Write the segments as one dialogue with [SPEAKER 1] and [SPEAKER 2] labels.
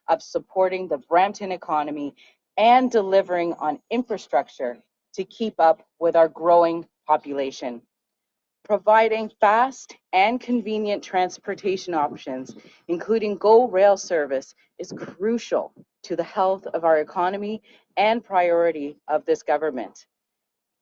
[SPEAKER 1] of supporting the Brampton economy and delivering on infrastructure to keep up with our growing population. Providing fast and convenient transportation options, including GO rail service, is crucial to the health of our economy and priority of this government.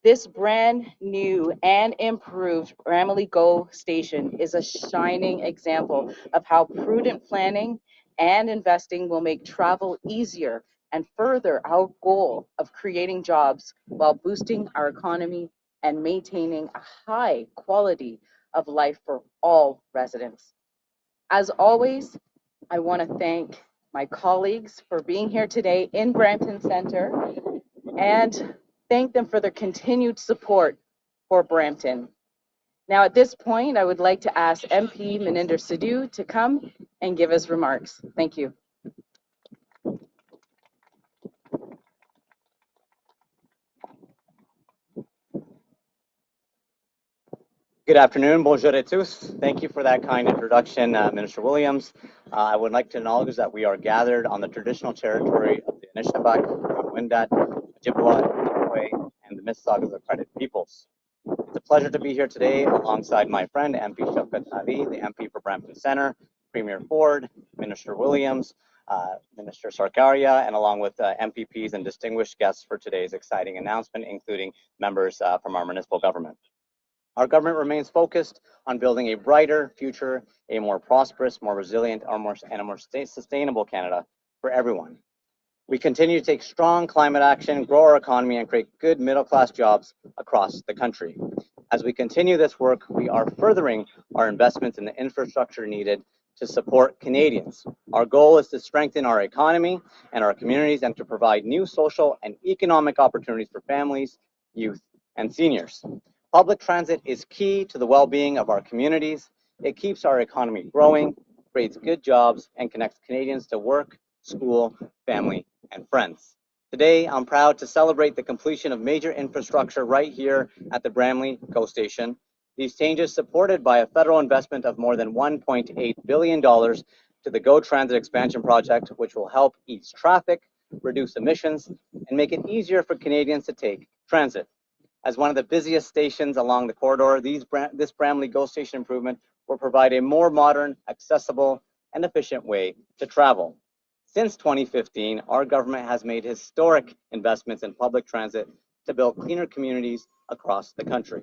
[SPEAKER 1] This brand new and improved Bramalea GO station is a shining example of how prudent planning and investing will make travel easier and further our goal of creating jobs while boosting our economy and maintaining a high quality of life for all residents. As always, I want to thank my colleagues for being here today in Brampton Centre and thank them for their continued support for Brampton. Now, at this point, I would like to ask MP Meninder Sidhu to come and give his remarks. Thank you.
[SPEAKER 2] Good afternoon, bonjour et tous. Thank you for that kind introduction, Minister Williams. I would like to acknowledge that we are gathered on the traditional territory of the Anishinaabe, Wendat, Ojibwa, Ojibwe, and the Mississaugas of Credit peoples. It's a pleasure to be here today alongside my friend, MP Shafkat Ali, the MP for Brampton Centre, Premier Ford, Minister Williams, Minister Sarkaria, and along with MPPs and distinguished guests for today's exciting announcement, including members from our municipal government. Our government remains focused on building a brighter future, a more prosperous, more resilient, and a more sustainable Canada for everyone. We continue to take strong climate action, grow our economy, and create good middle-class jobs across the country. As we continue this work, we are furthering our investments in the infrastructure needed to support Canadians. Our goal is to strengthen our economy and our communities and to provide new social and economic opportunities for families, youth, and seniors. Public transit is key to the well-being of our communities. It keeps our economy growing, creates good jobs, and connects Canadians to work, school, family, and friends. Today, I'm proud to celebrate the completion of major infrastructure right here at the Bramalea GO Station. These changes, supported by a federal investment of more than $1.8 billion to the GO Transit Expansion Project, which will help ease traffic, reduce emissions, and make it easier for Canadians to take transit. As one of the busiest stations along the corridor, this Bramalea GO Station improvement will provide a more modern, accessible, and efficient way to travel. Since 2015, our government has made historic investments in public transit to build cleaner communities across the country.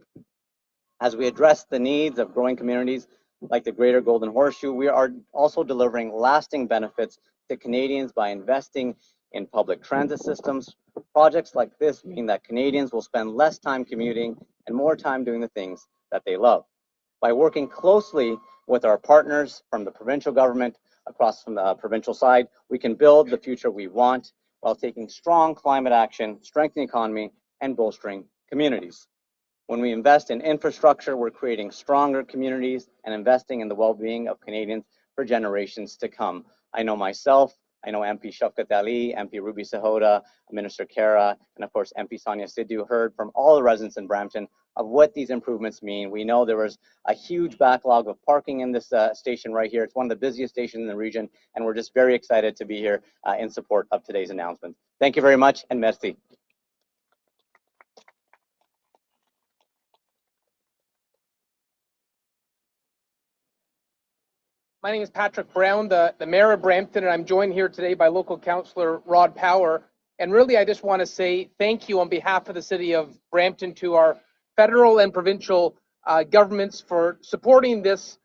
[SPEAKER 2] As we address the needs of growing communities like the Greater Golden Horseshoe, we are also delivering lasting benefits to Canadians by investing in public transit systems. Projects like this mean that Canadians will spend less time commuting and more time doing the things that they love. By working closely with our partners from the provincial government across from the provincial side, we can build the future we want while taking strong climate action, strengthening the economy, and bolstering communities. When we invest in infrastructure, we're creating stronger communities and investing in the well-being of Canadians for generations to come. I know myself, I know MP Shafkat Ali, MP Ruby Sahota, Minister Kara, and of course MP Sonia Sidhu heard from all the residents in Brampton of what these improvements mean. We know there was a huge backlog of parking in this station right here. It's one of the busiest stations in the region, and we're just very excited to be here in support of today's announcement. Thank you very much, and merci.
[SPEAKER 3] My name is Patrick Brown, the Mayor of Brampton, and I'm joined here today by local councillor Rod Power. And really, I just want to say thank you on behalf of the city of Brampton to our federal and provincial governments for supporting this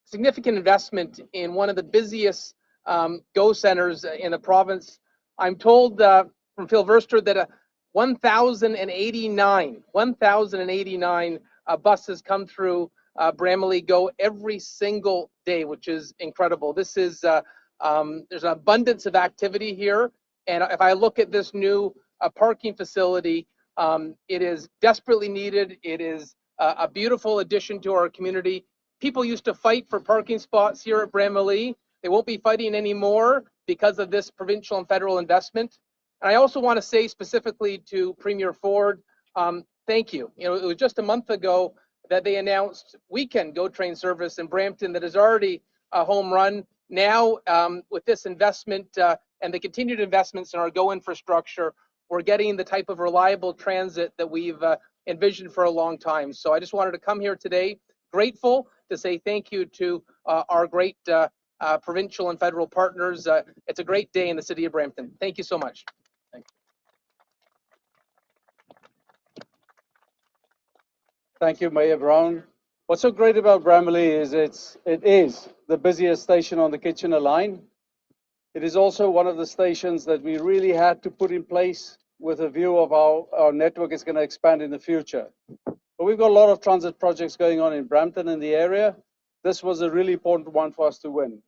[SPEAKER 3] significant investment in one of the busiest GO centers in the province. I'm told from Phil Verster that 1,089 buses come through Bramalea GO every single day, which is incredible. This is there's an abundance of activity here, and if I look at this new parking facility, it is desperately needed. It is a beautiful addition to our community. People used to fight for parking spots here at Bramalea. They won't be fighting anymore because of this provincial and federal investment. And I also want to say specifically to Premier Ford, thank you. You know, it was just a month ago that they announced weekend GO train service in Brampton that is already a home run. Now, with this investment and the continued investments in our GO infrastructure, we're getting the type of reliable transit that we've envisioned for a long time. So I just wanted to come here today, grateful to say thank you to our great provincial and federal partners. It's a great day in the city of Brampton. Thank you so much.
[SPEAKER 4] Thank you, Mayor Brown. What's so great about Bramalea is it is the busiest station on the Kitchener line. It is also one of the stations that we really had to put in place with a view of how our network is going to expand in the future. But we've got a lot of transit projects going on in Brampton and the area. This was a really important one for us to win.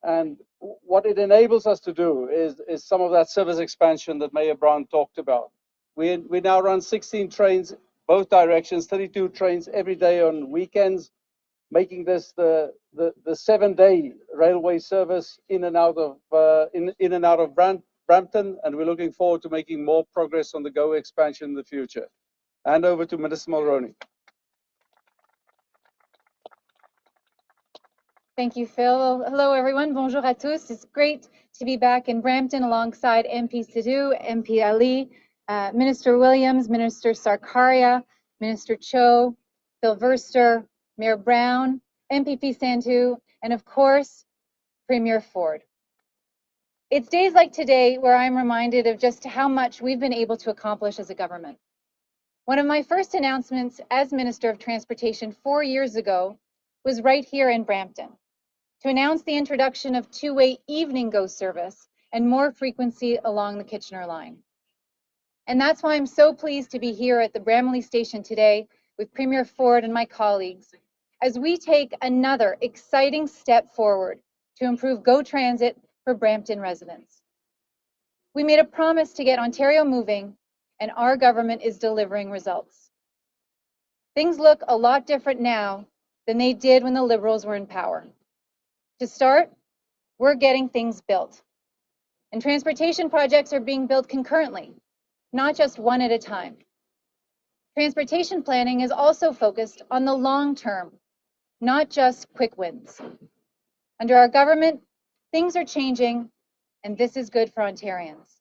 [SPEAKER 4] And what it enables us to do is some of that service expansion that Mayor Brown talked about. We now run 16 trains both directions, 32 trains every day on weekends, making this the 7-day railway service in and out of Brampton, and we're looking forward to making more progress on the GO expansion in the future. Hand over to Minister Mulroney.
[SPEAKER 5] Thank you, Phil. Hello, everyone. Bonjour à tous. It's great to be back in Brampton alongside MP Sidhu, MP Ali, Minister Williams, Minister Sarkaria, Minister Cho, Phil Verster, Mayor Brown, MPP Sandhu, and of course, Premier Ford. It's days like today where I'm reminded of just how much we've been able to accomplish as a government. One of my first announcements as Minister of Transportation 4 years ago was right here in Brampton, to announce the introduction of two-way evening GO service and more frequency along the Kitchener line. And that's why I'm so pleased to be here at the Bramalea station today with Premier Ford and my colleagues as we take another exciting step forward to improve GO transit for Brampton residents. We made a promise to get Ontario moving, and our government is delivering results. Things look a lot different now than they did when the Liberals were in power. To start, we're getting things built. And transportation projects are being built concurrently, not just one at a time. Transportation planning is also focused on the long term, not just quick wins. Under our government, things are changing, and this is good for Ontarians.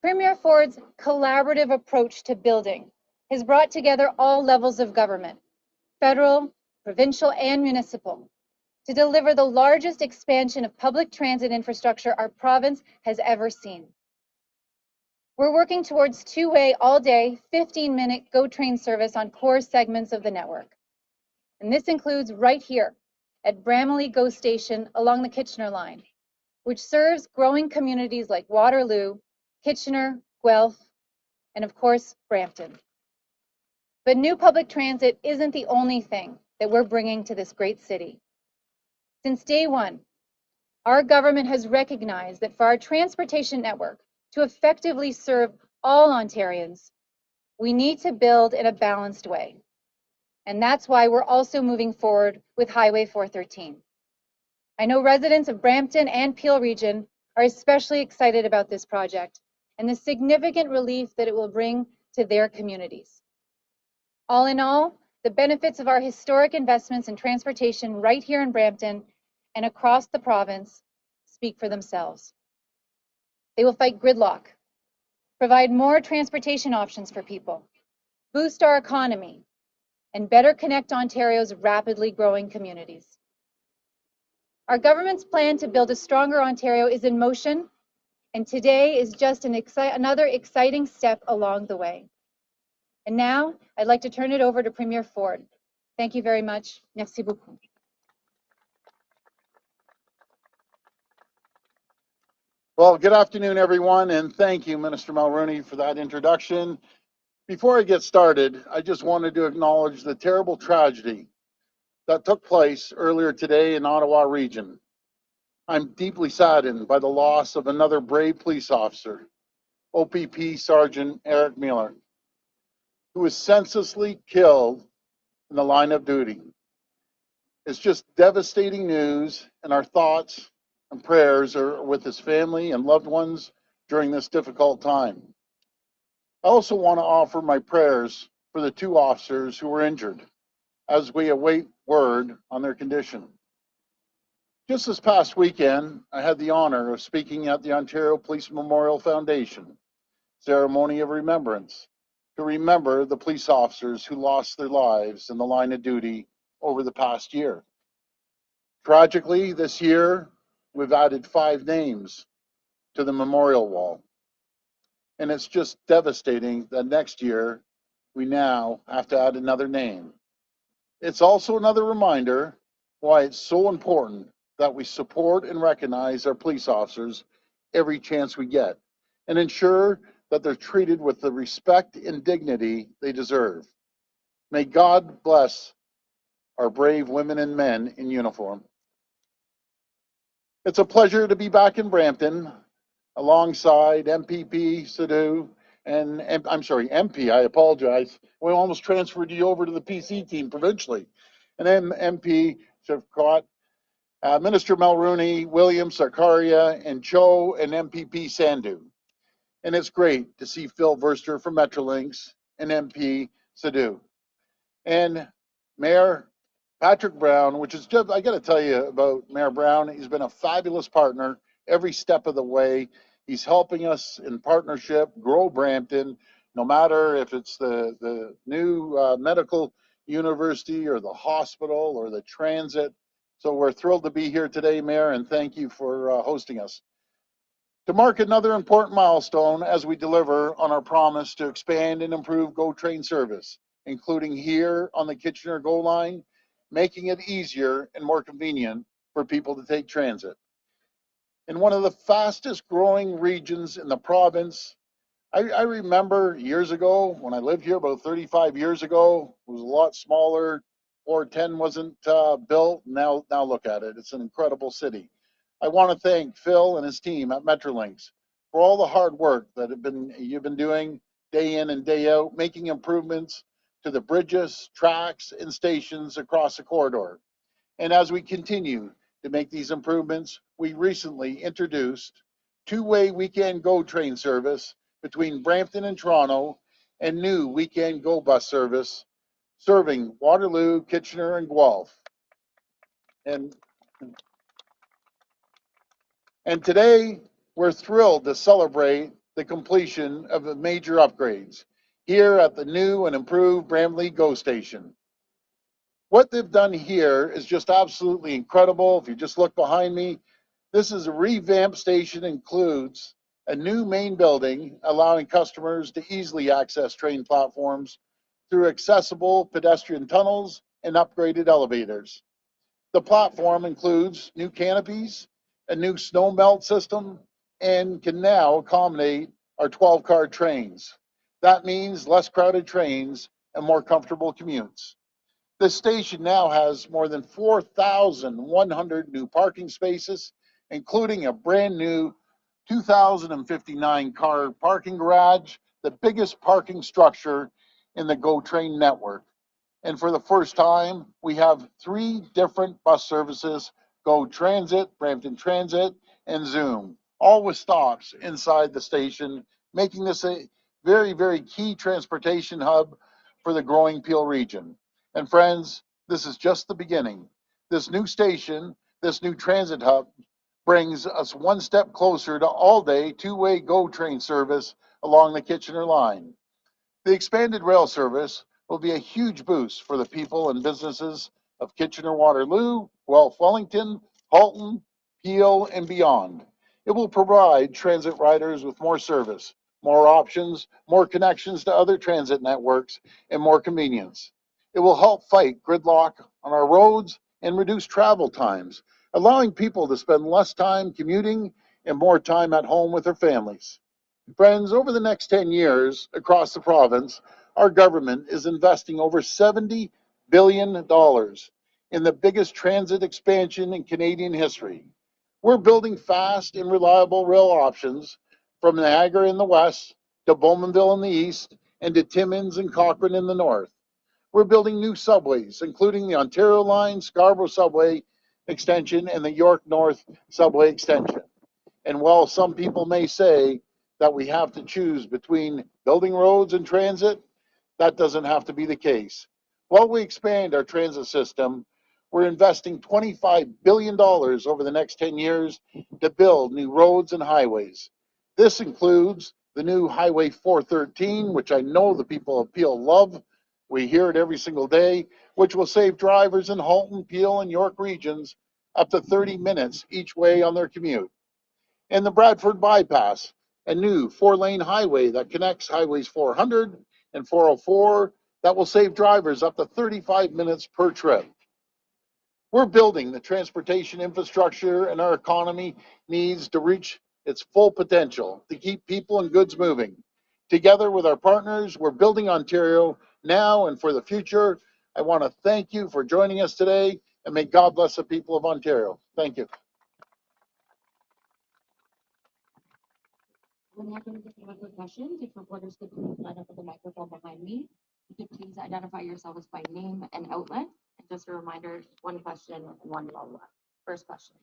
[SPEAKER 5] Premier Ford's collaborative approach to building has brought together all levels of government, federal, provincial, and municipal, to deliver the largest expansion of public transit infrastructure our province has ever seen. We're working towards two-way, all-day, 15-minute GO train service on core segments of the network. And this includes right here at Bramalea GO Station along the Kitchener line, which serves growing communities like Waterloo, Kitchener, Guelph, and of course, Brampton. But new public transit isn't the only thing that we're bringing to this great city. Since day one, our government has recognized that for our transportation network to effectively serve all Ontarians, we need to build in a balanced way. And that's why we're also moving forward with Highway 413. I know residents of Brampton and Peel region are especially excited about this project and the significant relief that it will bring to their communities. All in all, the benefits of our historic investments in transportation right here in Brampton and across the province speak for themselves. They will fight gridlock, provide more transportation options for people, boost our economy, and better connect Ontario's rapidly growing communities. Our government's plan to build a stronger Ontario is in motion, and today is just another exciting step along the way. And now, I'd like to turn it over to Premier Ford. Thank you very much. Merci beaucoup.
[SPEAKER 6] Well, good afternoon, everyone, and thank you, Minister Mulroney, for that introduction. Before I get started, I just wanted to acknowledge the terrible tragedy that took place earlier today in Ottawa region. I'm deeply saddened by the loss of another brave police officer, OPP Sergeant Eric Miller, who was senselessly killed in the line of duty. It's just devastating news, and our thoughts and prayers are with his family and loved ones during this difficult time. I also want to offer my prayers for the two officers who were injured as we await word on their condition. Just this past weekend, I had the honor of speaking at the Ontario Police Memorial Foundation ceremony of remembrance to remember the police officers who lost their lives in the line of duty over the past year. Tragically, this year, we've added 5 names to the memorial wall. And it's just devastating that next year we now have to add another name. It's also another reminder why it's so important that we support and recognize our police officers every chance we get and ensure that they're treated with the respect and dignity they deserve. May God bless our brave women and men in uniform. It's a pleasure to be back in Brampton alongside MPP Sadhu and MP, I apologize. We almost transferred you over to the PC team provincially. And then MP Shevkot, Minister Mulroney, William Sarkaria, and Cho, and MPP Sandhu. And it's great to see Phil Verster from Metrolinx and MP Sadhu. And Mayor Patrick Brown, which is just, I got to tell you about Mayor Brown. He's been a fabulous partner every step of the way. He's helping us in partnership grow Brampton, no matter if it's the new medical university or the hospital or the transit. So we're thrilled to be here today, Mayor, and thank you for hosting us. To mark another important milestone as we deliver on our promise to expand and improve GO Train service, including here on the Kitchener GO line, making it easier and more convenient for people to take transit. In one of the fastest growing regions in the province, I remember years ago when I lived here about 35 years ago, it was a lot smaller. 410 wasn't built. Now look at it. It's an incredible city. I want to thank Phil and his team at Metrolinx for all the hard work that you've been doing day in and day out, making improvements to the bridges, tracks, and stations across the corridor. And as we continue to make these improvements, we recently introduced two-way weekend GO train service between Brampton and Toronto and new weekend GO bus service serving Waterloo, Kitchener, and Guelph. And today, we're thrilled to celebrate the completion of the major upgrades here at the new and improved Bramalea GO station. What they've done here is just absolutely incredible. If you just look behind me, this is a revamped station, includes a new main building, allowing customers to easily access train platforms through accessible pedestrian tunnels and upgraded elevators. The platform includes new canopies, a new snow melt system, and can now accommodate our 12-car trains. That means less crowded trains and more comfortable commutes. The station now has more than 4,100 new parking spaces, including a brand new 2,059 car parking garage, the biggest parking structure in the GO train network. And for the first time, we have 3 different bus services: GO Transit, Brampton Transit, and Zoom, all with stops inside the station, making this a very, very key transportation hub for the growing Peel region. And friends, this is just the beginning. This new station, this new transit hub, brings us one step closer to all-day two-way GO train service along the Kitchener line. The expanded rail service will be a huge boost for the people and businesses of Kitchener-Waterloo, Guelph-Wellington, Halton, Peel, and beyond. It will provide transit riders with more service, more options, more connections to other transit networks, and more convenience. It will help fight gridlock on our roads and reduce travel times, allowing people to spend less time commuting and more time at home with their families. Friends, over the next 10 years across the province, our government is investing over $70 billion in the biggest transit expansion in Canadian history. We're building fast and reliable rail options from Niagara in the west to Bowmanville in the east and to Timmins and Cochrane in the north. We're building new subways, including the Ontario Line, Scarborough Subway Extension, and the York North Subway Extension. And while some people may say that we have to choose between building roads and transit, that doesn't have to be the case. While we expand our transit system, we're investing $25 billion over the next 10 years to build new roads and highways. This includes the new Highway 413, which I know the people of Peel love. We hear it every single day, which will save drivers in Halton, Peel, and York regions up to 30 minutes each way on their commute. And the Bradford Bypass, a new 4-lane highway that connects highways 400 and 404 that will save drivers up to 35 minutes per trip. We're building the transportation infrastructure, and our economy needs to reach its full potential to keep people and goods moving. Together with our partners, we're building Ontario now and for the future. I want to thank you for joining us today, and may God bless the people of Ontario. Thank you.
[SPEAKER 7] We're now going to take one for questions. If reporters could please line up with the microphone behind me. You could please identify yourselves by name and outlet. And just a reminder, one question and one follow-up. First question.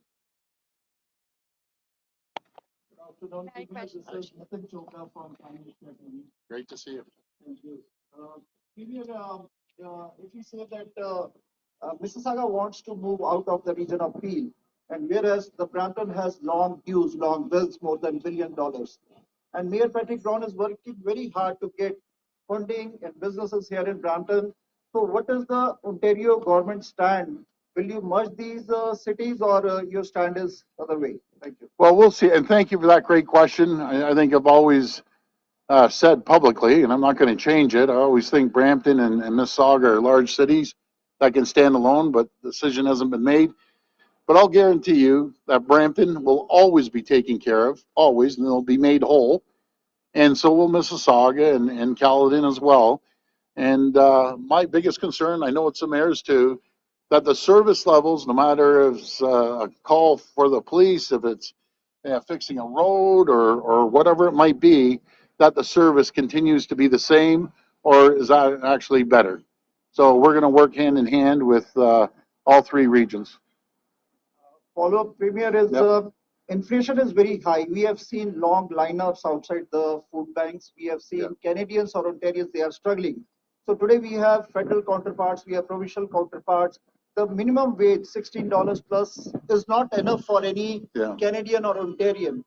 [SPEAKER 8] Good afternoon. This is Nathan Chopra from Annoucement.
[SPEAKER 6] Great to see you.
[SPEAKER 8] Thank you. Premier, if you say that Mississauga wants to move out of the region of Peel, and whereas the Brampton has long dues, long bills, more than $1 billion, and Mayor Patrick Brown is working very hard to get funding and businesses here in Brampton. So, what is the Ontario government stand? Will you merge these cities, or your stand is other way? Thank you.
[SPEAKER 6] Well, we'll see. And thank you for that great question. I think I've always said publicly, and I'm not going to change it. I always think Brampton and Mississauga are large cities that can stand alone, but the decision hasn't been made. But I'll guarantee you that Brampton will always be taken care of, always, and they'll be made whole. And so will Mississauga and Caledon as well. And my biggest concern, I know it's the mayor's too, that the service levels, no matter if it's a call for the police, if it's fixing a road or whatever it might be, that the service continues to be the same or is that actually better. So we're going to work hand in hand with all three regions.
[SPEAKER 8] Follow-up, Premier, is
[SPEAKER 6] Yep.
[SPEAKER 8] inflation is very high. We have seen long lineups outside the food banks. We have seen
[SPEAKER 6] Yep.
[SPEAKER 8] Canadians or Ontarians, they are struggling. So today we have federal counterparts, we have provincial counterparts. The minimum wage, $16 plus, is not enough for any
[SPEAKER 6] Yeah.
[SPEAKER 8] Canadian or Ontarian.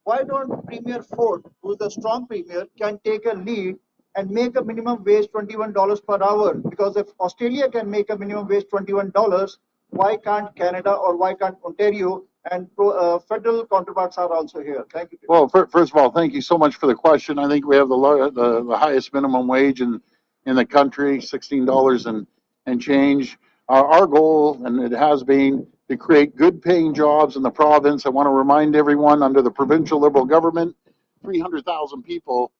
[SPEAKER 8] Why don't Premier Ford, who is a strong premier, can take a lead and make a minimum wage $21 per hour? Because if Australia can make a minimum wage $21, why can't Canada or why can't Ontario? And federal counterparts are also here. Thank you.
[SPEAKER 6] Well, first of all, thank you so much for the question. I think we have the highest minimum wage in the country, $16 and change. Our goal, and it has been, to create good paying jobs in the province. I want to remind everyone, under the provincial Liberal government, 300,000 people,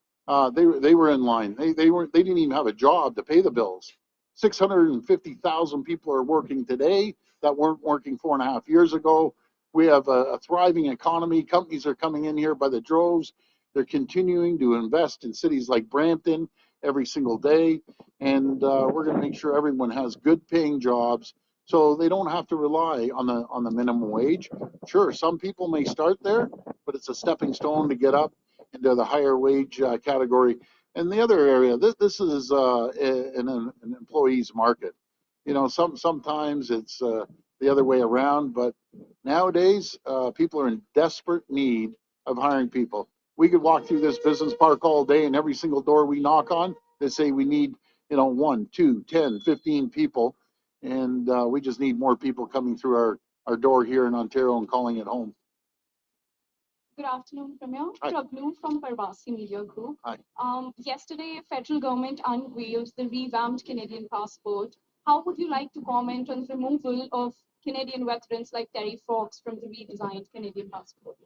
[SPEAKER 6] they were in line. They didn't even have a job to pay the bills. 650,000 people are working today that weren't working 4.5 years ago. We have a thriving economy. Companies are coming in here by the droves. They're continuing to invest in cities like Brampton every single day. And we're going to make sure everyone has good paying jobs so they don't have to rely on the minimum wage. Sure, some people may start there, but it's a stepping stone to get up into the higher wage category. And the other area, this is an employee's market. You know, sometimes it's the other way around, but nowadays people are in desperate need of hiring people. We could walk through this business park all day, and every single door we knock on, they say we need, 1, 2, 10, 15 people, and we just need more people coming through our door here in Ontario and calling it home.
[SPEAKER 9] Good afternoon, Premier.
[SPEAKER 6] Hi.
[SPEAKER 9] Prablu from Parvasi Media Group.
[SPEAKER 6] Hi.
[SPEAKER 9] Yesterday, federal government unveiled the revamped Canadian passport. How would you like to comment on the removal of Canadian veterans like Terry Fox from the redesigned Canadian passport?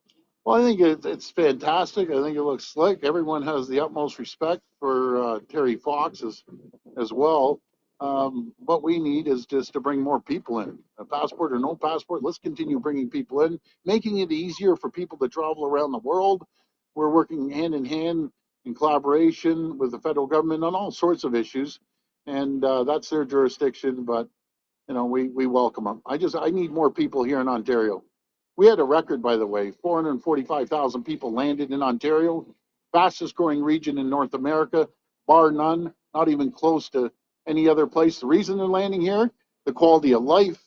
[SPEAKER 6] Well, I think it's fantastic. I think it looks slick. Everyone has the utmost respect for Terry Fox as well. What we need is just to bring more people in. A passport or no passport, let's continue bringing people in, making it easier for people to travel around the world. We're working hand in hand in collaboration with the federal government on all sorts of issues, and that's their jurisdiction. But we welcome them. I need more people here in Ontario. We had a record, by the way, 445,000 people landed in Ontario, fastest growing region in North America, bar none, not even close to any other place. The reason they're landing here, the quality of life,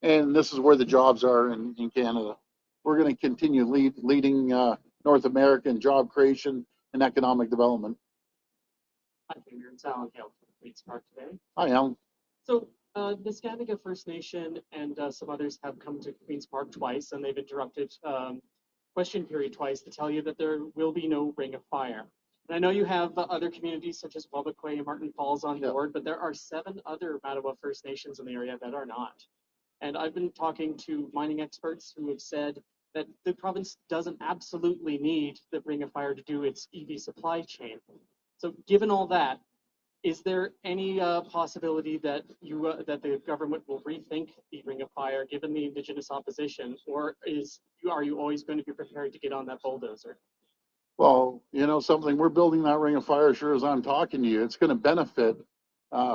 [SPEAKER 6] And this is where the jobs are in Canada. We're going to continue leading North America in job creation and economic development.
[SPEAKER 10] Hi, Premier. It's Alan Hale from Queen's Park today.
[SPEAKER 6] Hi, Alan.
[SPEAKER 10] So the Skandiga First Nation and some others have come to Queen's Park twice, and they've interrupted question period twice to tell you that there will be no Ring of Fire. And I know you have other communities such as Wabakwe and Martin Falls on board, but there are 7 other Mattawa First Nations in the area that are not. And I've been talking to mining experts who have said that the province doesn't absolutely need the Ring of Fire to do its EV supply chain. So given all that, is there any possibility that that the government will rethink the Ring of Fire given the Indigenous opposition, or are you always going to be prepared to get on that bulldozer?
[SPEAKER 6] Well, you know something, we're building that Ring of Fire sure as I'm talking to you. It's going to benefit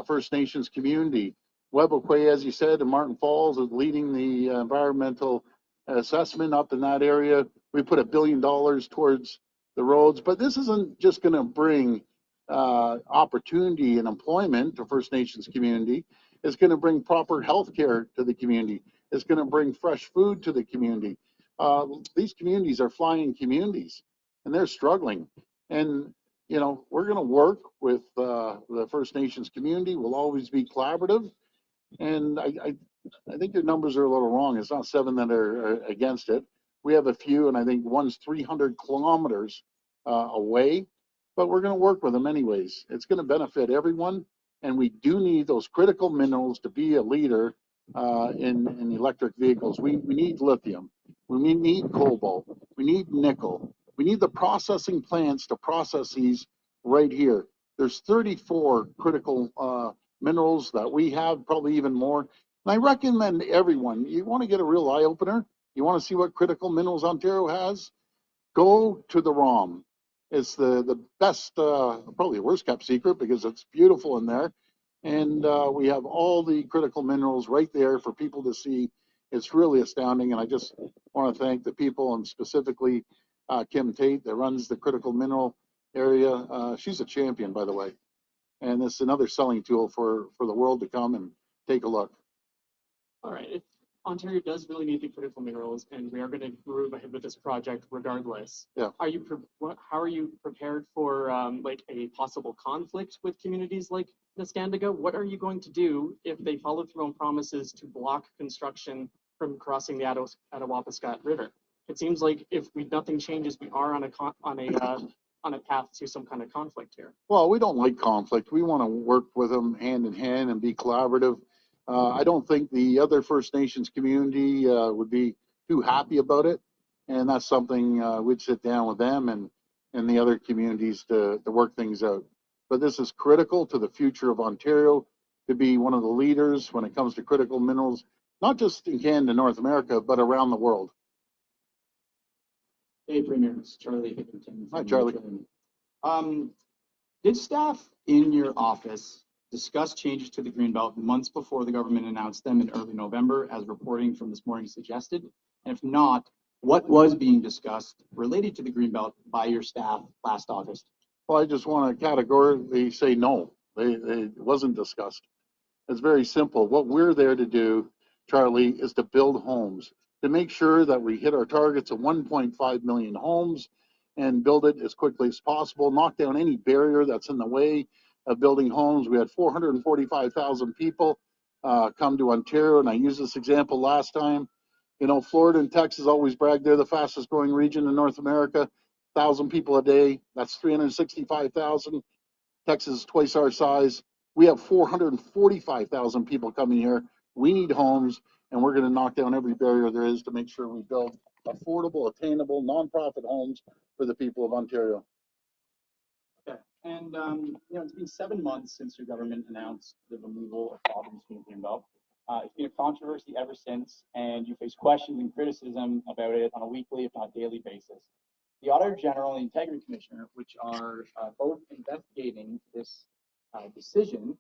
[SPEAKER 6] First Nations community. Webokwe, as you said, and Martin Falls is leading the environmental assessment up in that area. We put $1 billion towards the roads, but this isn't just going to bring opportunity and employment to First Nations community. It's going to bring proper health care to the community. It's going to bring fresh food to the community. These communities are flying communities, and they're struggling. And you know, we're going to work with the First Nations community. We'll always be collaborative. And I think your numbers are a little wrong. It's not 7 that are against it. We have a few, and I think one's 300 kilometers away. But we're going to work with them anyways. It's going to benefit everyone, and we do need those critical minerals to be a leader in electric vehicles. We need lithium. We need cobalt. We need nickel. We need the processing plants to process these right here. There's 34 critical minerals that we have, probably even more. And I recommend everyone, you want to get a real eye opener, you want to see what critical minerals Ontario has, go to the ROM. It's the best, probably the worst kept secret because it's beautiful in there. And we have all the critical minerals right there for people to see. It's really astounding. And I just want to thank the people, and specifically Kim Tate that runs the critical mineral area. She's a champion, by the way. And it's another selling tool for the world to come and take a look.
[SPEAKER 10] All right, if Ontario does really need the critical minerals, and we are going to move ahead with this project regardless.
[SPEAKER 6] Yeah.
[SPEAKER 10] How are you prepared for like a possible conflict with communities like Neskandiga? What are you going to do if they follow through on promises to block construction from crossing the Attawapiskat River? It seems like if nothing changes, we are on a path to some kind of conflict here.
[SPEAKER 6] Well, we don't like conflict. We want to work with them hand in hand and be collaborative. I don't think the other First Nations community would be too happy about it. And that's something we'd sit down with them and the other communities to work things out. But this is critical to the future of Ontario to be one of the leaders when it comes to critical minerals, not just in Canada, North America, but around the world.
[SPEAKER 11] Hey, Premier, it's Charlie Hickington.
[SPEAKER 6] Hi, Charlie.
[SPEAKER 11] Did staff in your office discuss changes to the Greenbelt months before the government announced them in early November, as reporting from this morning suggested? And if not, what was being discussed related to the Greenbelt by your staff last August?
[SPEAKER 6] Well, I just want to categorically say no. It wasn't discussed. It's very simple. What we're there to do, Charlie, is to build homes, to make sure that we hit our targets of 1.5 million homes and build it as quickly as possible, knock down any barrier that's in the way of building homes. We had 445,000 people come to Ontario, and I used this example last time. You know, Florida and Texas always brag they're the fastest growing region in North America. 1,000 people a day, that's 365,000. Texas is twice our size. We have 445,000 people coming here. We need homes, and we're going to knock down every barrier there is to make sure we build affordable, attainable, nonprofit homes for the people of Ontario.
[SPEAKER 11] Okay. And you know, it's been 7 months since your government announced the removal of province from the Greenbelt. It's been a controversy ever since, and you face questions and criticism about it on a weekly, if not daily basis. The Auditor General and the Integrity Commissioner, which are both investigating this decision,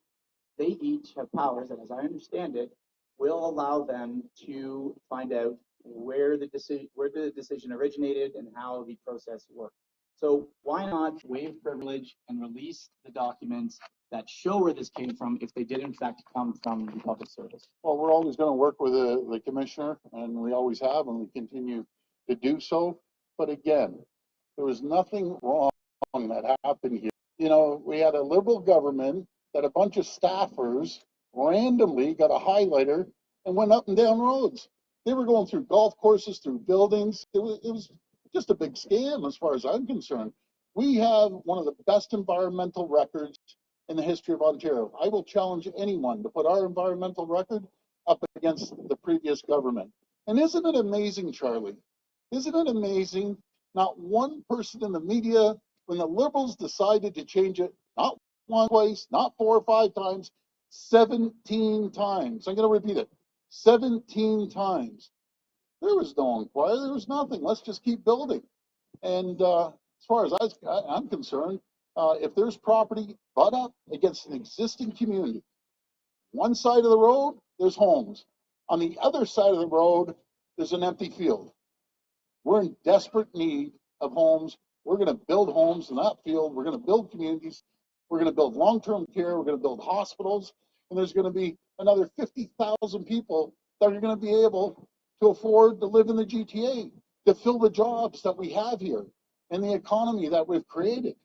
[SPEAKER 11] they each have powers that, as I understand it, will allow them to find out where the decision originated and how the process worked. So why not waive privilege and release the documents that show where this came from if they did in fact come from the public service?
[SPEAKER 6] Well, we're always going to work with the commissioner, and we always have, and we continue to do so. But again, there was nothing wrong that happened here. You know, we had a Liberal government that a bunch of staffers randomly got a highlighter and went up and down roads. They were going through golf courses, through buildings. It was just a big scam as far as I'm concerned. We have one of the best environmental records in the history of Ontario. I will challenge anyone to put our environmental record up against the previous government. And isn't it amazing, Charlie? Isn't it amazing? Not one person in the media, when the Liberals decided to change it, not one twice, not 4 or 5 times, 17 times. I'm going to repeat it. 17 times. There was no inquiry. There was nothing. Let's just keep building. And as far as I'm concerned, if there's property butt up against an existing community, one side of the road, there's homes. On the other side of the road, there's an empty field. We're in desperate need of homes. We're going to build homes in that field. We're going to build communities. We're going to build long-term care. We're going to build hospitals. And there's going to be another 50,000 people that are going to be able to afford to live in the GTA, to fill the jobs that we have here and the economy that we've created.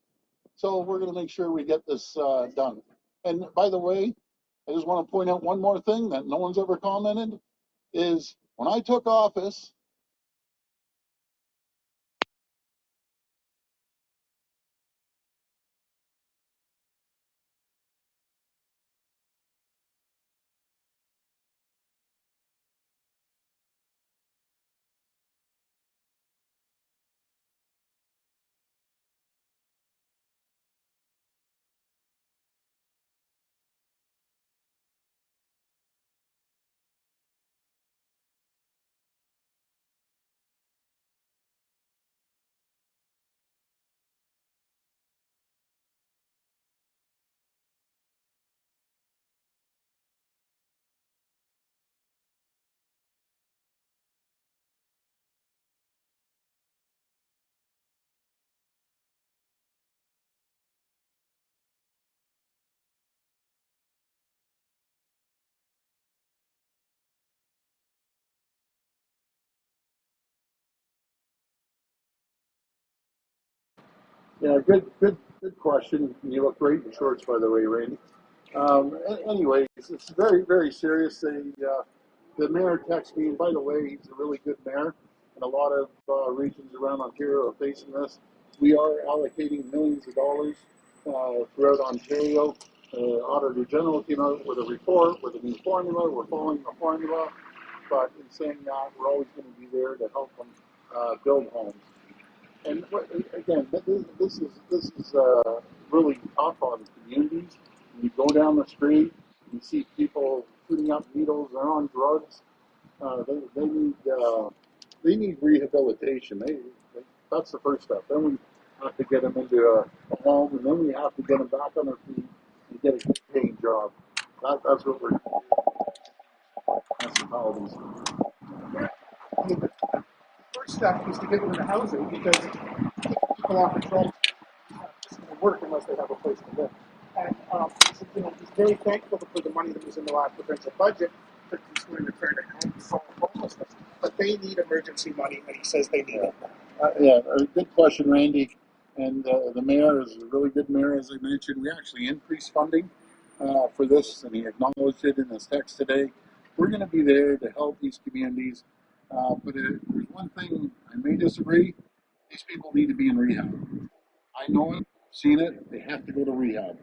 [SPEAKER 6] So we're going to make sure we get this done. And by the way, I just want to point out one more thing that no one's ever commented is when I took office, yeah, good question. You look great in shorts, by the way, Randy. Anyways, it's very serious. The mayor texted me, and by the way, he's a really good mayor, and a lot of regions around Ontario are facing this. We are allocating millions of dollars throughout Ontario. Auditor General came out with a report with a new formula. We're following the formula, but in saying that, we're always going to be there to help them build homes. And again, this is really tough on communities. When you go down the street, you see people shooting up needles. They're on drugs. They need rehabilitation. That's the first step. Then we have to get them into a home, and then we have to get them back on their feet and get a good paying job. That's what we're doing. Municipalities.
[SPEAKER 8] I mean, the first step is to get them into housing because people off the drugs isn't going to work unless they have a place to live. And he's very thankful for the money that was in the last provincial budget that he's going to turn to solve homelessness. But they need emergency money, and he says they need it.
[SPEAKER 6] Yeah, a good question, Randy. And the mayor is a really good mayor, as I mentioned. We actually increased funding for this, and he acknowledged it in his text today. We're going to be there to help these communities. But there's one thing I may disagree. These people need to be in rehab. I know it, seen it. They have to go to rehab,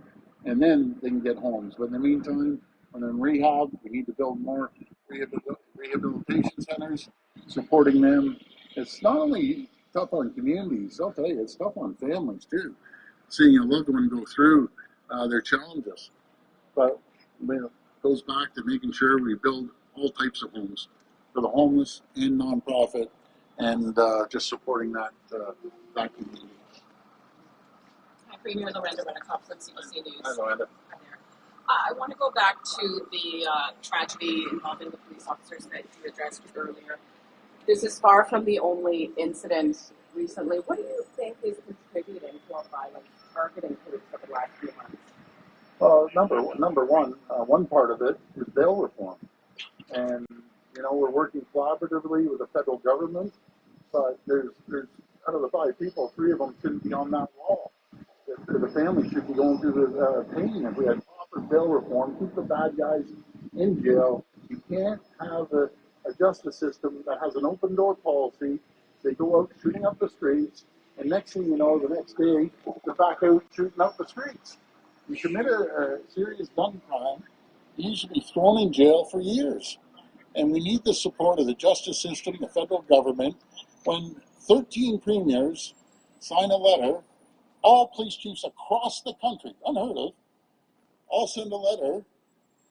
[SPEAKER 6] and then they can get homes. But in the meantime, when they're in rehab, we need to build more rehabilitation centers, supporting them. It's not only tough on communities. I'll tell you, it's tough on families too. Seeing a loved one go through their challenges, but it goes back to making sure we build all types of homes for the homeless and nonprofit, and just supporting that community.
[SPEAKER 12] Premier Lorenda Renikoff from CBC News.
[SPEAKER 6] Hi, Lorenda.
[SPEAKER 12] Hi there. I want to go back to the tragedy involving the police officers that you addressed earlier. This is far from the only incident recently. What do you think is the about violence targeting police over the last few months?
[SPEAKER 6] Number one, one part of it is bail reform. And, we're working collaboratively with the federal government, but there's out of the 5 people, 3 of them shouldn't be on that wall. The family should be going through the pain. If we had proper bail reform, keep the bad guys in jail. You can't have a justice system that has an open door policy. They go out shooting up the streets, and next thing you know, the next day, they're back out shooting up the streets. You commit a serious gun crime, you should be thrown in jail for years. And we need the support of the justice system, the federal government. When 13 premiers sign a letter, all police chiefs across the country, unheard of, all send a letter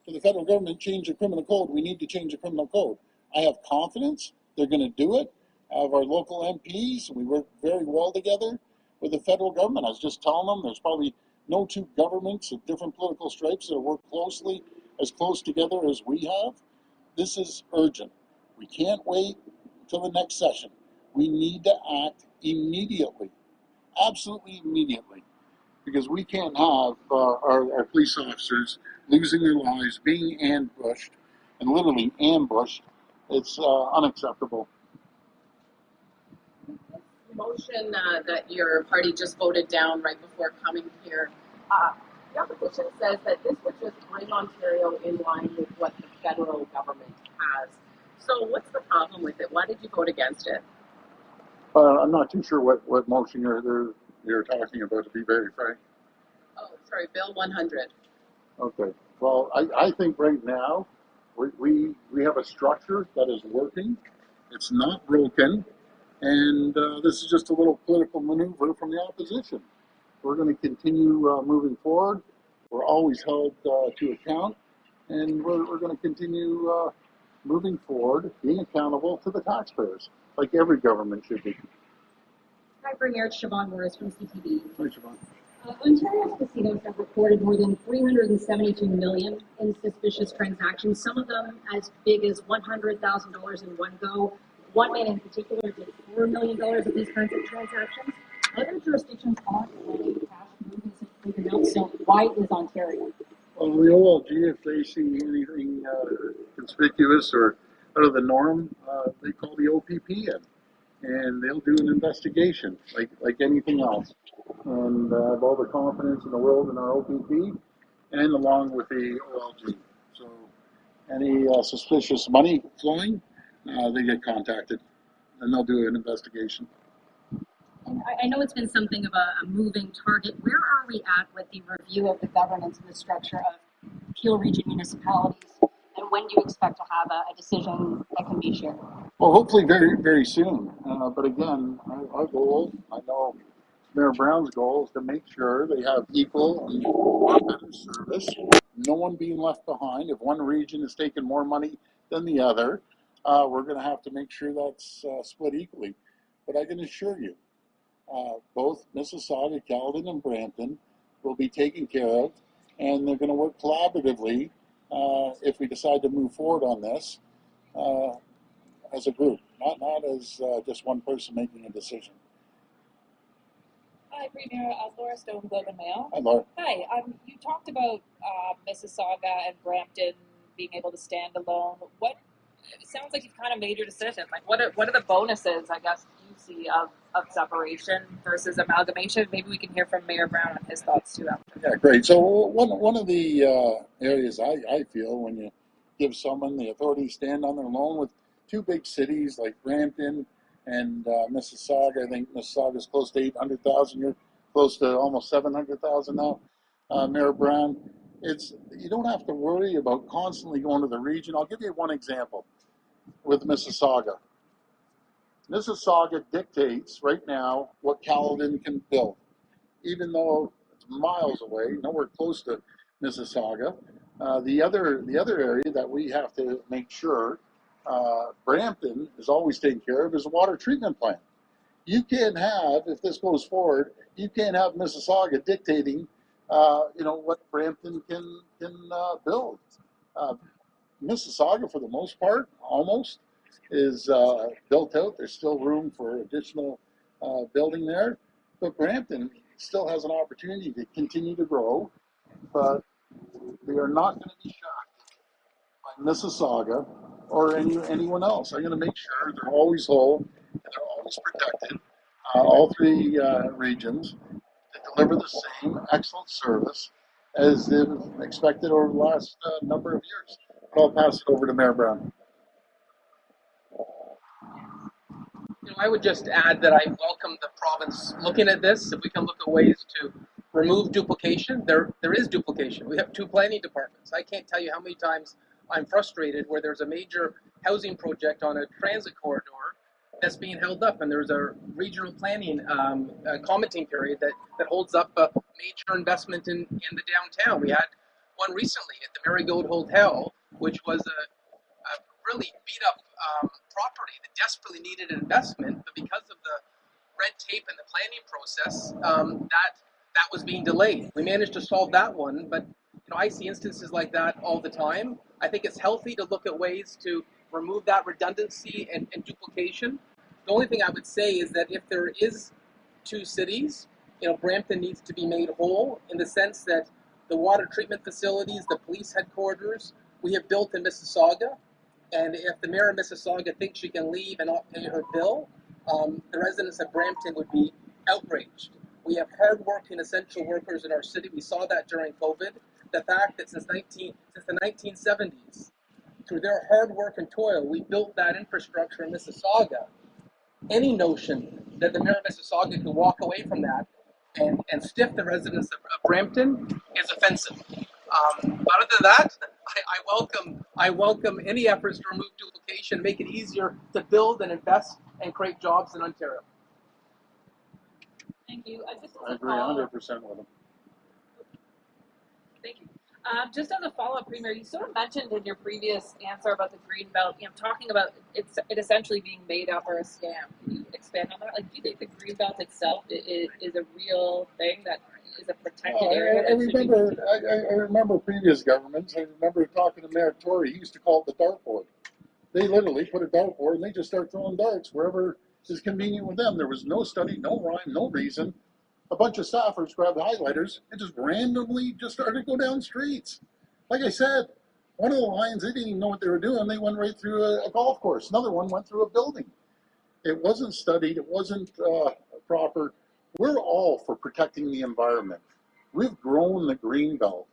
[SPEAKER 6] to the federal government, change the criminal code. We need to change the criminal code. I have confidence they're going to do it. I have our local MPs. We work very well together with the federal government. I was just telling them there's probably no 2 governments of different political stripes that work closely, as close together as we have. This is urgent. We can't wait till the next session. We need to act immediately, absolutely immediately, because we can't have our police officers losing their lives, being ambushed, and literally ambushed. It's unacceptable.
[SPEAKER 12] Motion that your party just voted down right before coming here. The opposition says that this would just bring Ontario in line with what the federal government has. So what's the problem with it? Why did you vote against it?
[SPEAKER 6] I'm not too sure what motion you're talking about, to be very frank.
[SPEAKER 12] Oh, sorry, Bill 100.
[SPEAKER 6] Okay. Well, I think right now we have a structure that is working. It's not broken. And this is just a little political maneuver from the opposition. We're going to continue moving forward. We're always held to account. And we're going to continue moving forward, being accountable to the taxpayers, like every government should be.
[SPEAKER 13] Hi, Premier. It's Siobhan Morris from CTV.
[SPEAKER 6] Hi, Siobhan.
[SPEAKER 13] Ontario's casinos have reported more than $372 million in suspicious transactions, some of them as big as $100,000 in one go. One man in particular did $4 million of these kinds of transactions. Other jurisdictions aren't letting cash move in such big amounts, so why is Ontario?
[SPEAKER 6] Well, the OLG, if they see anything conspicuous or out of the norm, they call the OPP in, and they'll do an investigation like anything else. And I have all the confidence in the world in our OPP, and along with the OLG. So any suspicious money flowing, they get contacted, and they'll do an investigation.
[SPEAKER 13] And I know it's been something of a moving target. Where are we at with the review of the governance and the structure of Peel Region municipalities? And when do you expect to have a decision that can be shared?
[SPEAKER 6] Well, hopefully very, very soon. But again, our goal, I know Mayor Brown's goal, is to make sure they have equal and better service, no one being left behind. If one region is taking more money than the other, we're going to have to make sure that's split equally. But I can assure you, both Mississauga, Caledon, and Brampton will be taken care of, and they're going to work collaboratively if we decide to move forward on this as a group, not as just one person making a decision.
[SPEAKER 14] Hi, Premier. Laura Stone, Globe and Mail.
[SPEAKER 6] Hi, Laura.
[SPEAKER 14] Hi. You talked about Mississauga and Brampton being able to stand alone. It sounds like you've kind of made your decision. Like, what are the bonuses, I guess, you see of separation versus amalgamation? Maybe we can hear from Mayor Brown on his thoughts too after.
[SPEAKER 6] Yeah, great. So one of the areas I feel when you give someone the authority to stand on their own with 2 big cities like Brampton and Mississauga. I think Mississauga is close to 800,000. You're close to almost 700,000 now, Mayor Brown. You don't have to worry about constantly going to the region. I'll give you one example with Mississauga. Mississauga dictates right now what Caledon can build, even though it's miles away, nowhere close to Mississauga. The other area that we have to make sure Brampton is always taken care of is a water treatment plant. You can't have, if this goes forward, you can't have Mississauga dictating, what Brampton can build. Mississauga, for the most part, almost, is built out. There's still room for additional building there. But Brampton, still has an opportunity to continue to grow, but they are not going to be shocked by Mississauga or anyone else. I'm going to make sure they're always whole and they're always protected, all three regions, to deliver the same excellent service as they've expected over the last number of years. I'll pass it over to Mayor Brown.
[SPEAKER 3] I would just add that I welcome the province looking at this. If we can look at ways to remove duplication, there is duplication. We have 2 planning departments. I can't tell you how many times I'm frustrated where there's a major housing project on a transit corridor that's being held up, and there's a regional planning commenting period that holds up a major investment in the downtown. We had one recently at the Marigold Hotel, which was a really beat up property that desperately needed an investment, but because of the red tape and the planning process, that was being delayed. We managed to solve that one, but I see instances like that all the time. I think it's healthy to look at ways to remove that redundancy and duplication. The only thing I would say is that if there is 2 cities, Brampton needs to be made whole in the sense that the water treatment facilities, the police headquarters, we have built in Mississauga. And if the mayor of Mississauga thinks she can leave and not pay her bill, the residents of Brampton would be outraged. We have hardworking essential workers in our city. We saw that during COVID. The fact that since the 1970s, through their hard work and toil, we built that infrastructure in Mississauga. Any notion that the mayor of Mississauga can walk away from that and stiff the residents of Brampton is offensive. But other than that, I welcome any efforts to remove duplication, make it easier to build and invest and create jobs in Ontario.
[SPEAKER 14] Thank you.
[SPEAKER 6] I agree 100% with them.
[SPEAKER 14] Thank you. Just as a follow-up, Premier, you sort of mentioned in your previous answer about the green belt, talking about it essentially being made up or a scam. Can you expand on that? Like, do you think the green belt itself is a real thing that is a protected area?
[SPEAKER 6] I remember previous governments. I remember talking to Mayor Tory. He used to call it the dartboard. They literally put a dartboard and they just start throwing darts wherever is convenient with them. There was no study, no rhyme, no reason. A bunch of staffers grabbed highlighters and just randomly just started to go down streets. Like I said, one of the lines, they didn't even know what they were doing. They went right through a golf course. Another one went through a building. It wasn't studied. It wasn't proper. We're all for protecting the environment. We've grown the green belt.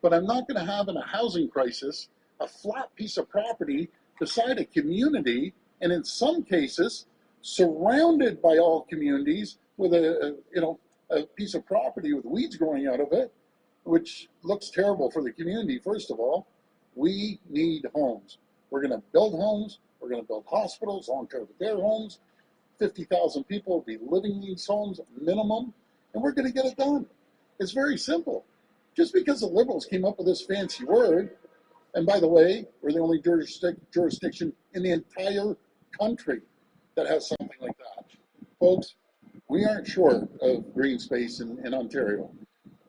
[SPEAKER 6] But I'm not going to have in a housing crisis a flat piece of property beside a community, and in some cases, surrounded by all communities with a piece of property with weeds growing out of it, which looks terrible for the community. First of all, we need homes. We're going to build homes. We're going to build hospitals, long-term care homes. 50,000 people will be living in these homes minimum, and we're going to get it done. It's very simple. Just because the Liberals came up with this fancy word, and by the way, we're the only jurisdiction in the entire country that has something like that. Folks, we aren't short of green space in Ontario.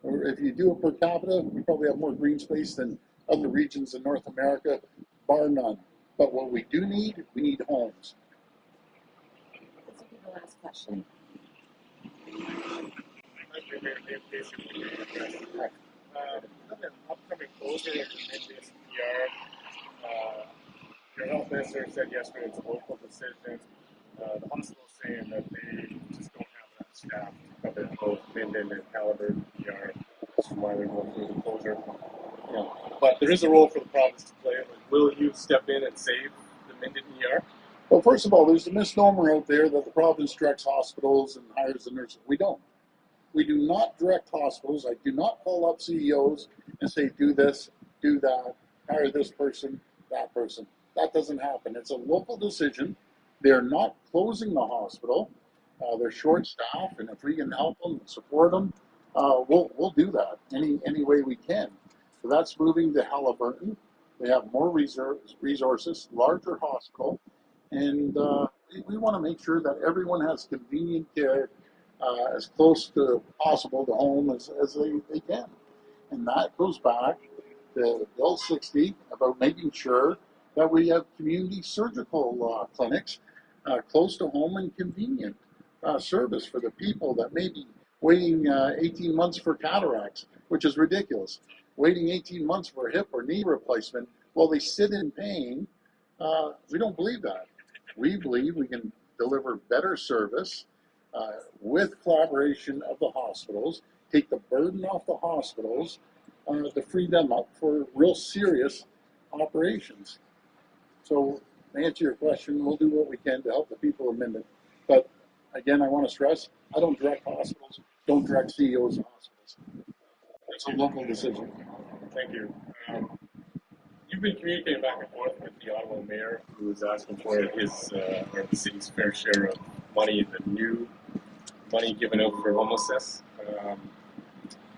[SPEAKER 6] If you do it per capita, we probably have more green space than other regions in North America, bar none. But what we do need, we need homes.
[SPEAKER 14] This will be the last question.
[SPEAKER 15] An upcoming closure of the Midwest PR, your health minister said yesterday it's a local decision. The hospital's saying that they just don't have enough staff to cover both Minden and Halliburton PR. That's why they're going through the closure. But there is a role for the province to play. Will you step in and save the Minden ER?
[SPEAKER 6] Well, first of all, there's a misnomer out there that the province directs hospitals and hires the nurses. We don't. We do not direct hospitals. I do not call up CEOs and say, do this, do that, hire this person, that person. That doesn't happen. It's a local decision. They're not closing the hospital. They're short-staffed, and if we can help them and support them, we'll do that any way we can. So that's moving to Halliburton. They have more resources, larger hospital, and we want to make sure that everyone has convenient care as close to possible to home as they can. And that goes back to Bill 60 about making sure that we have community surgical clinics close to home and convenient service for the people that maybe waiting 18 months for cataracts, which is ridiculous. Waiting 18 months for a hip or knee replacement while they sit in pain, we don't believe that. We believe we can deliver better service with collaboration of the hospitals, take the burden off the hospitals to free them up for real serious operations. So to answer your question, we'll do what we can to help the people of Minden. But again, I want to stress, I don't direct hospitals, don't direct CEOs of hospitals. It's a local decision.
[SPEAKER 15] Thank you. You've been communicating back and forth with the Ottawa mayor, who is asking for his or the city's fair share of money, the new money given out for homelessness.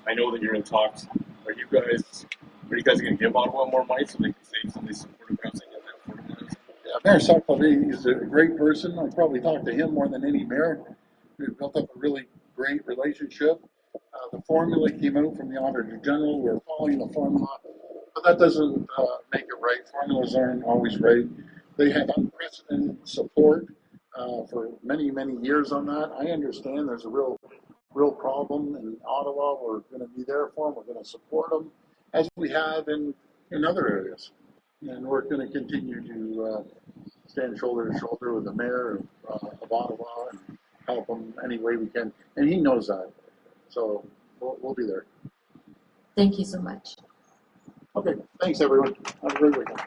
[SPEAKER 15] I know that you're in talks. Are you guys going to give Ottawa more money so they can save some of these supportive housing and affordable housing?
[SPEAKER 6] Yeah, Mayor Sarkozy is a great person. I probably talked to him more than any mayor. We've built up a really great relationship. The formula came out from the Auditor General. We're following the formula, but that doesn't make it right. Formulas aren't always right. They had unprecedented support for many, many years on that. I understand there's a real problem in Ottawa. We're going to be there for them. We're going to support them as we have in other areas. And we're going to continue to stand shoulder to shoulder with the mayor of Ottawa and help him any way we can. And he knows that. So we'll be there.
[SPEAKER 7] Thank you so much.
[SPEAKER 6] Okay. Thanks, everyone. Have a great weekend.